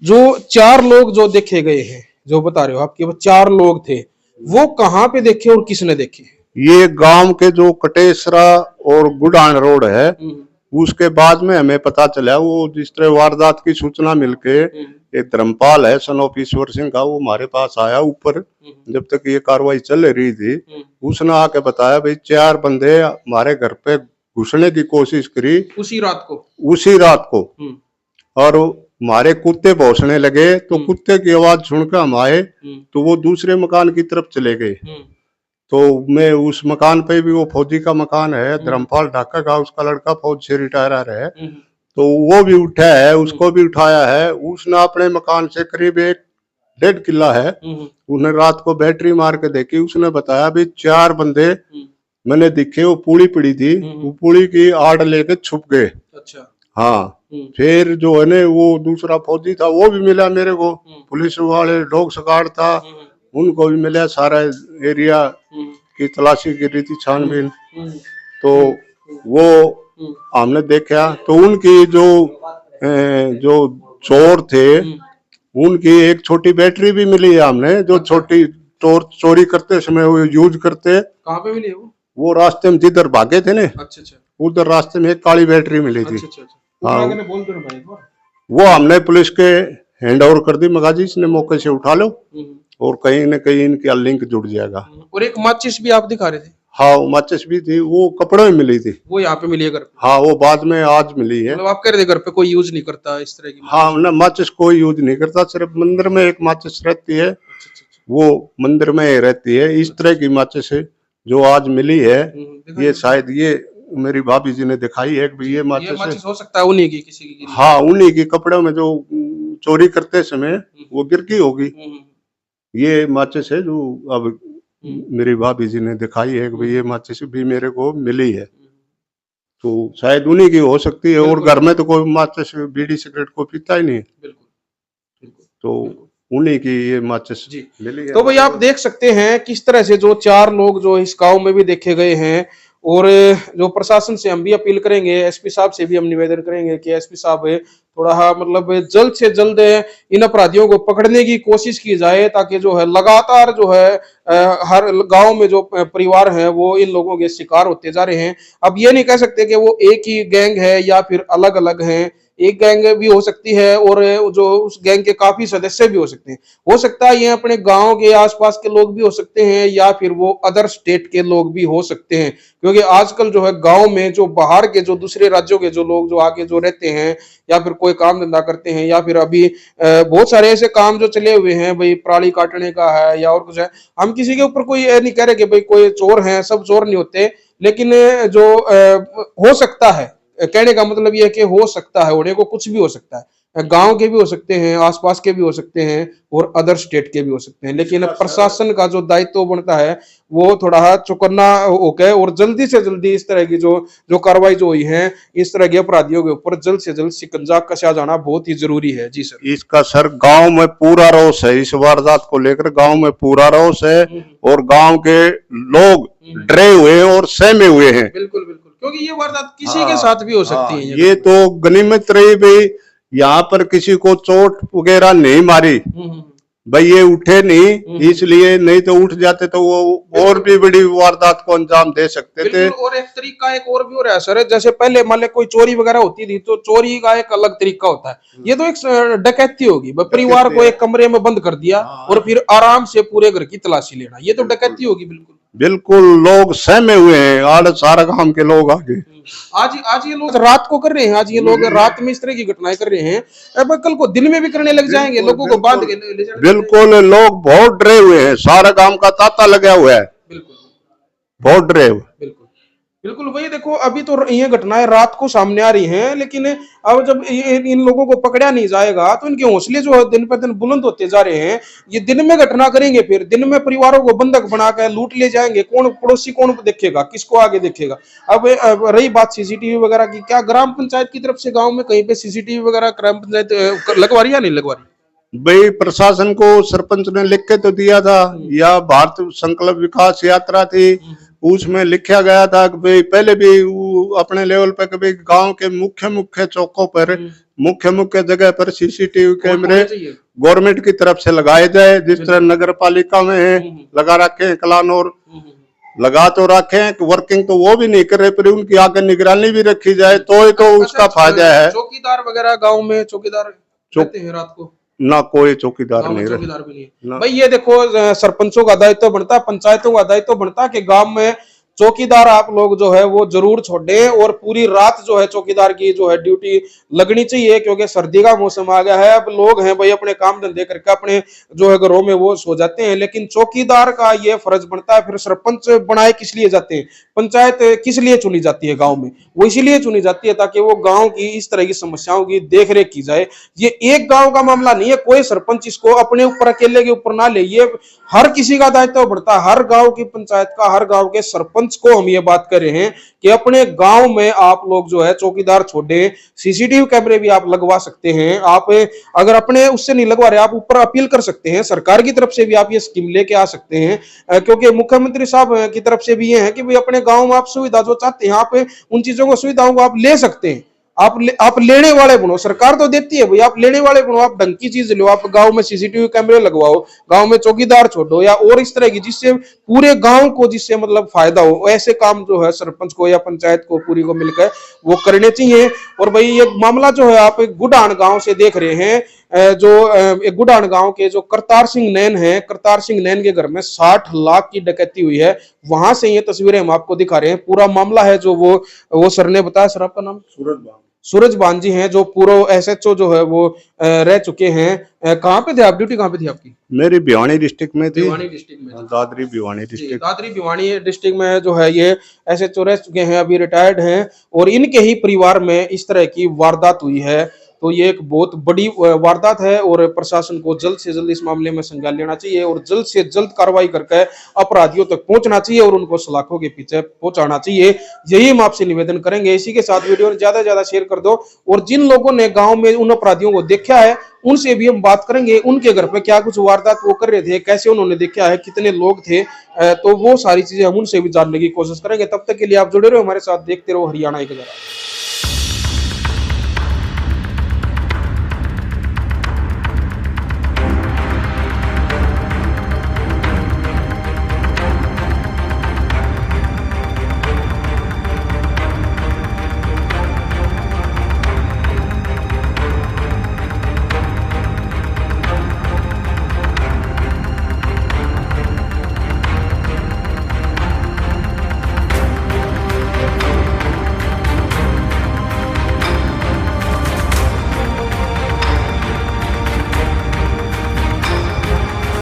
जो 4 लोग जो देखे गए हैं, जो बता रहे हो आपके वो 4 लोग थे, वो कहाँ पे देखे और किसने देखे? ये गांव के जो कटेसरा और गुडान रोड है, उसके बाद में हमें पता चला। वो जिस तरह वारदात की सूचना मिलके एक धर्मपाल है सन ऑफ ईश्वर सिंह का, वो हमारे पास आया ऊपर जब तक ये कार्रवाई चल रही थी। उसने आके बताया भाई 4 बंदे हमारे घर पे घुसने की कोशिश करी उसी रात को। और हमारे कुत्ते भौंकने लगे, तो कुत्ते की आवाज सुनकर हम आए, तो वो दूसरे मकान की तरफ चले गए। तो मैं उस मकान पे भी, वो फौजी का मकान है, धर्मपाल ढाका का, उसका लड़का फौज से रिटायर है, तो वो भी उठा है, उसको भी उठाया है। उसने अपने मकान से करीब 1.5 किला है, उसने रात को बैटरी मार के देखी। उसने बताया भी 4 बंदे मैंने दिखे, वो पुली पड़ी थी, वो पुली की आड़ लेके छुप गए। अच्छा। हाँ, फिर जो है ना, वो दूसरा फौजी था वो भी मिला मेरे को, पुलिस वाले डॉग स्क्वाड था, उनको भी मिला। सारा एरिया की तलाशी की रही थी, छानबीन। तो वो हमने देखा, तो उनकी जो चोर थे, उनकी एक छोटी बैटरी भी मिली है हमने, जो छोटी चोरी करते समय वो यूज करते। कहाँ पे मिली वो रास्ते में जिधर भागे थे ना, अच्छा अच्छा, उधर रास्ते में एक काली बैटरी मिली थी। अच्छा अच्छा। हाँ, बोल दो भाई, वो हमने पुलिस के हैंड ओवर कर दी, मगाजी इसने मौके से उठा लो और कहीं न कहीं इनका लिंक जुड़ जाएगा। और एक माचिस भी आप दिखा रहे थे? हाँ, माचिस भी थी, वो कपड़ों में मिली थी। वो यहाँ पे मिली है घर पे? हाँ, वो बाद में आज मिली है। मतलब आप कह रहे थे घर पे कोई यूज नहीं करता इस तरह की? हाँ ना, माचिस कोई यूज नहीं करता, सिर्फ मंदिर में एक माचिस रहती है, वो मंदिर में रहती है। इस तरह की माचिस है जो आज मिली है, ये शायद ये मेरी भाभी जी ने दिखाई है कि ये माचिस हो सकता है उन्हीं की, किसी की। हाँ, उन्हीं की कपड़ों में जो चोरी करते समय वो गिर गई होगी। ये माचिस है जो अब मेरी भाभी जी ने दिखाई है कि ये माचिस भी मेरे को मिली है, तो शायद उन्हीं की हो सकती है। और घर में तो कोई माचिस बीड़ी सिगरेट को पीता ही नहीं, तो उन्हीं की ये माचिस मिली है। तो भाई आप देख सकते हैं किस तरह से जो 4 लोग जो इस गांव में भी देखे गए हैं, और जो प्रशासन से हम भी अपील करेंगे, एसपी साहब से भी हम निवेदन करेंगे कि एसपी साहब थोड़ा मतलब जल्द से जल्द इन अपराधियों को पकड़ने की कोशिश की जाए, ताकि जो है लगातार जो है हर गांव में जो परिवार हैं वो इन लोगों के शिकार होते जा रहे हैं। अब ये नहीं कह सकते कि वो एक ही गैंग है या फिर अलग अलग हैं। एक गैंग भी हो सकती है और जो उस गैंग के काफी सदस्य भी हो सकते हैं। हो सकता है ये अपने गांव के आसपास के लोग भी हो सकते हैं, या फिर वो अदर स्टेट के लोग भी हो सकते हैं, क्योंकि आजकल जो है गांव में जो बाहर के, जो दूसरे राज्यों के जो लोग जो आके जो रहते हैं, या फिर कोई काम धंधा करते हैं, या फिर अभी बहुत सारे ऐसे काम जो चले हुए हैं, भाई पराली काटने का है या और कुछ है। हम किसी के ऊपर कोई नहीं कह रहे कि भाई कोई चोर है, सब चोर नहीं होते, लेकिन जो हो सकता है, कहने का मतलब यह है कि हो सकता है, होने को कुछ भी हो सकता है, गांव के भी हो सकते हैं, आसपास के भी हो सकते हैं, और अदर स्टेट के भी हो सकते हैं। लेकिन प्रशासन का जो दायित्व बनता है वो थोड़ा चौकन्ना होकर और जल्दी से जल्दी इस तरह की जो कार्रवाई जो हुई है, इस तरह के अपराधियों के ऊपर जल्द से जल्द शिकंजा कसा जाना बहुत ही जरूरी है। जी सर। इसका सर गांव में पूरा रोष है, इस वारदात को लेकर गांव में पूरा रोष है, और गांव के लोग डरे हुए और सहमे हुए हैं। बिल्कुल बिल्कुल, क्योंकि ये वारदात किसी के साथ भी हो सकती है। ये तो गनीमत रही भाई, यहाँ पर किसी को चोट वगैरह नहीं मारी भाई, ये उठे नहीं, इसलिए, नहीं तो उठ जाते तो वो और भी बड़ी वारदात को अंजाम दे सकते थे। और एक तरीका एक और भी हो रहा है सर, जैसे पहले मान ले कोई चोरी वगैरह होती थी तो चोरी का एक अलग तरीका होता है, ये तो एक डकैती होगी, परिवार को एक कमरे में बंद कर दिया और फिर आराम से पूरे घर की तलाशी लेना, ये तो डकैती होगी। बिल्कुल बिल्कुल, लोग सहमे हुए हैं, आज सारा गांव के लोग आगे। आज ये लोग रात को कर रहे हैं, आज ये लोग रात में इस तरह की घटनाएं कर रहे हैं, अब कल को दिन में भी करने लग जाएंगे, लोगों को बांध के ले जाएंगे। बिल्कुल, लोग बहुत डरे हुए हैं, सारा गांव का तांता लगा हुआ है। बिल्कुल, बहुत डरे हुए। बिल्कुल बिल्कुल, वही देखो अभी तो ये घटनाएं रात को सामने आ रही हैं, लेकिन अब जब इन लोगों को पकड़ा नहीं जाएगा तो इनके हौसले जो दिन पर दिन बुलंद होते जा रहे हैं। ये दिन में घटना करेंगे, फिर दिन में परिवारों को बंधक बनाकर लूट ले जाएंगे, कौन पड़ोसी कौन देखेगा, किसको आगे देखेगा। अब रही बात सीसीटीवी वगैरह की, क्या ग्राम पंचायत की तरफ से गाँव में कहीं पे सीसीटीवी वगैरह ग्राम पंचायत लगवा रही या नहीं लगवा रही? भाई प्रशासन को सरपंच ने लिख के तो दिया था, या भारत संकल्प विकास यात्रा थी, उसमें लिखा गया था कि भाई पहले भी अपने लेवल पे कभी गांव के मुख्य मुख्य चौकों पर मुख्य मुख्य जगह पर सीसीटीवी कैमरे गवर्नमेंट की तरफ से लगाए जाए, जिस तरह नगर पालिका में है लगा रखे हैं, कलानौर लगा तो रखे हैं, वर्किंग तो वो भी नहीं कर रहे, पर उनकी आगे निगरानी भी रखी जाए तो उसका फायदा है। चौकीदार वगैरह गांव में चौकीदार रहते हैं रात को? ना कोई चौकीदार नहीं चौकीदार भी नहीं है। भाई ये देखो, सरपंचों का दायित्व बनता है, पंचायतों का दायित्व बनता है कि गांव में चौकीदार आप लोग जो है वो जरूर छोड़े, और पूरी रात जो है चौकीदार की जो है ड्यूटी लगनी चाहिए, क्योंकि सर्दी का मौसम आ गया है। अब लोग हैं भाई अपने काम धंधे करके अपने जो है घरों में वो सो जाते हैं, लेकिन चौकीदार का ये फर्ज बनता है। फिर सरपंच बनाए किस लिए जाते हैं, पंचायत किस लिए चुनी जाती है गांव में? वो इसीलिए चुनी जाती है ताकि वो गांव की इस तरह की समस्याओं की देखरेख की जाए। ये एक गांव का मामला नहीं है, कोई सरपंच इसको अपने ऊपर अकेले के ऊपर ना ले, ये हर किसी का दायित्व बढ़ता है, हर गांव की पंचायत का, हर गांव के सरपंच को हम ये बात कर रहे हैं कि अपने गांव में आप लोग जो है चौकीदार छोड़े, सीसीटीवी कैमरे भी आप लगवा सकते हैं। आप अगर अपने उससे नहीं लगवा रहे, आप ऊपर अपील कर सकते हैं, सरकार की तरफ से भी आप ये स्कीम लेके आ सकते हैं, क्योंकि मुख्यमंत्री साहब की तरफ से भी ये है कि भाई अपने गांव में आप सुविधा जो चाहते हैं, आप उन चीजों को, सुविधाओं को आप ले सकते हैं। आप लेने वाले बनो, सरकार तो देती है भाई, आप लेने वाले बनो, आप ढंग की चीज लो, आप गांव में सीसीटीवी कैमरे लगवाओ, गांव में चौकीदार छोड़ो, या और इस तरह की जिससे पूरे गांव को जिससे मतलब फायदा हो, ऐसे काम जो है सरपंच को या पंचायत को पूरी को मिलकर वो करने चाहिए। और भाई ये मामला जो है आप गुडान गांव से देख रहे हैं, जो गुडान गांव के जो करतार सिंह नैन है, करतार सिंह नैन के घर में 60 लाख की डकैती हुई है। वहां से ये तस्वीरें हम आपको दिखा रहे हैं। पूरा मामला है जो वो सर ने बताया। सर आपका नाम? सूरज बान जी हैं, जो पूरा एसएचओ जो है वो रह चुके हैं। कहाँ पे थे आप, ड्यूटी कहाँ पे थी आपकी? मेरी भिवानी डिस्ट्रिक्ट में थी। भिवानी डिस्ट्रिक्ट में? दादरी भिवानी डिस्ट्रिक्ट। दादरी भिवानी डिस्ट्रिक्ट में जो है ये एसएचओ रह चुके हैं, अभी रिटायर्ड हैं, और इनके ही परिवार में इस तरह की वारदात हुई है। तो ये एक बहुत बड़ी वारदात है, और प्रशासन को जल्द से जल्द इस मामले में संज्ञान लेना चाहिए, और जल्द से जल्द कार्रवाई करके अपराधियों तक पहुंचना चाहिए, और उनको सलाखों के पीछे पहुंचाना चाहिए। यही हम आपसे निवेदन करेंगे। इसी के साथ वीडियो ज्यादा से ज्यादा शेयर कर दो, और जिन लोगों ने गांव में उन अपराधियों को देखा है उनसे भी हम बात करेंगे, उनके घर पे क्या कुछ वारदात वो कर रहे थे, कैसे उन्होंने देखा है, कितने लोग थे, तो वो सारी चीजें हम उनसे भी जानने की कोशिश करेंगे। तब तक के लिए आप जुड़े रहो हमारे साथ, देखते रहो हरियाणा एक नज़र।